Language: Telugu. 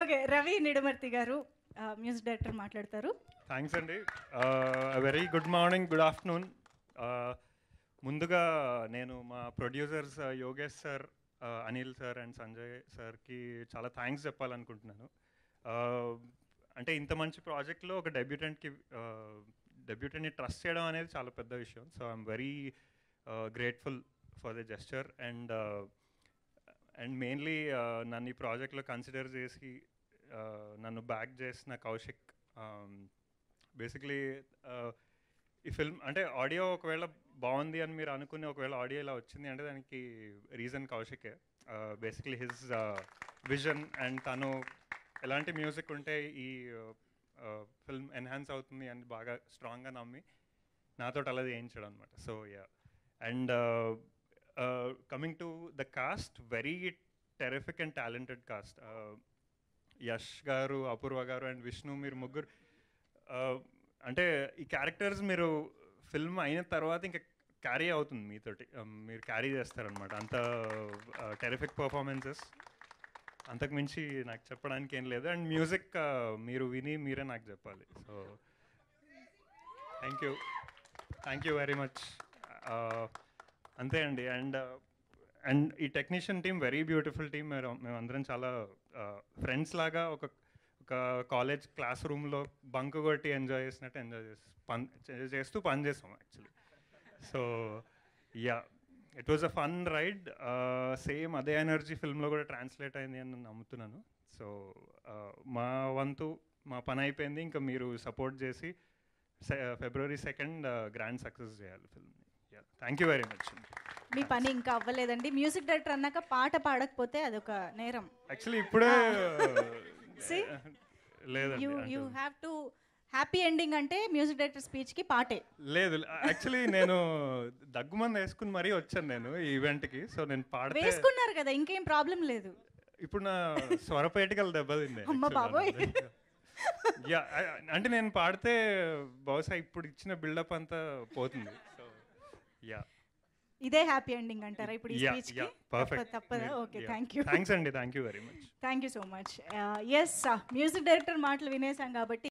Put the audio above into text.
ఓకే, రవి నిడమర్తి గారు మ్యూజిక్ డైరెక్టర్ మాట్లాడతారు. థ్యాంక్స్ అండి. Very good morning, good afternoon. ముందుగా నేను మా producers Yogesh sir, Anil sir and Sanjay సార్కి చాలా థ్యాంక్స్ చెప్పాలనుకుంటున్నాను. అంటే ఇంత మంచి ప్రాజెక్ట్లో ఒక డెబ్యూటెంట్ని ట్రస్ట్ చేయడం అనేది చాలా పెద్ద విషయం. So I'm very grateful for the gesture and mainly నన్ను ఈ ప్రాజెక్ట్లో కన్సిడర్ చేసి నన్ను బ్యాక్ చేసిన కౌశిక్. బేసిక్లీ ఈ ఫిల్మ్ అంటే ఆడియో ఒకవేళ బాగుంది అని మీరు అనుకుని ఒకవేళ ఆడియో ఇలా వచ్చింది అంటే దానికి రీజన్ కౌశికే. బేసిక్లీ హిజ్ విజన్ అండ్ తను ఎలాంటి మ్యూజిక్ ఉంటే ఈ ఫిల్మ్ ఎన్హాన్స్ అవుతుంది అని బాగా స్ట్రాంగ్గా నమ్మి నాతో అలా చేయించడం అనమాట. So yeah, and coming to the cost, very terrific and talented cost. Yash గారు, అపూర్వ గారు అండ్ విష్ణు, మీరు ముగ్గురు అంటే ఈ క్యారెక్టర్స్ మీరు ఫిల్మ్ అయిన తర్వాత ఇంకా క్యారీ అవుతుంది మీతోటి, మీరు క్యారీ చేస్తారనమాట. అంత టెరిఫిక్ పర్ఫార్మెన్సెస్, అంతకుమించి నాకు చెప్పడానికి ఏం లేదు. అండ్ మ్యూజిక్ మీరు విని మీరే నాకు చెప్పాలి. So thank you very much. అంతే అండి. అండ్ ఈ technician team very beautiful team. మేమందరం చాలా ఫ్రెండ్స్ లాగా ఒక కాలేజ్ క్లాస్ రూమ్లో బంక్ కొట్టి ఎంజాయ్ చేసినట్టు చేస్తూ పని చేస్తాం actually. So yeah, it was a fun ride. Same అదే ఎనర్జీ ఫిల్మ్లో కూడా ట్రాన్స్లేట్ అయింది అని నమ్ముతున్నాను. సో మా వంతు మా పని అయిపోయింది. ఇంకా మీరు సపోర్ట్ చేసి February 2nd గ్రాండ్ సక్సెస్ చేయాలి ఫిల్మ్ని. Yeah, thank you very much. మీ పని ఇంకా అవ్వలేదండి. మ్యూజిక్ డైరెక్టర్ అన్నాక పాట పాడకపోతే అదొక నేరం. యాక్చువల్లీ ఇప్పుడే లేదండి, you have to happy ending అంటే మ్యూజిక్ డైరెక్టర్ స్పీచ్కి పాటే లేదు. యాక్చువల్లీ నేను దగ్గుమంది వేసుకుని మరీ వచ్చాను నేను ఈ ఈవెంట్కి. సో నేను పాడితే వేసుకున్నారు కదా, ఇంకేం ప్రాబ్లం లేదు. ఇప్పుడు నా స్వరపేటికలు దెబ్బతింది. అమ్మ బాబోయ్. యా, అంటే నేను పాడితే బహుశా ఇప్పుడు ఇచ్చిన బిల్డప్ అంతా పోతుంది. సో యా, ఇదే హ్యాపీ ఎండింగ్ అంటారా ఇప్పుడు ఈ స్పీచ్ కి? పర్ఫెక్ట్, తప్పదా? Okay, thank you. థ్యాంక్స్ అండి, thank you very much. Thank you so much. Yes, music director మాటలు వినేసాం కాబట్టి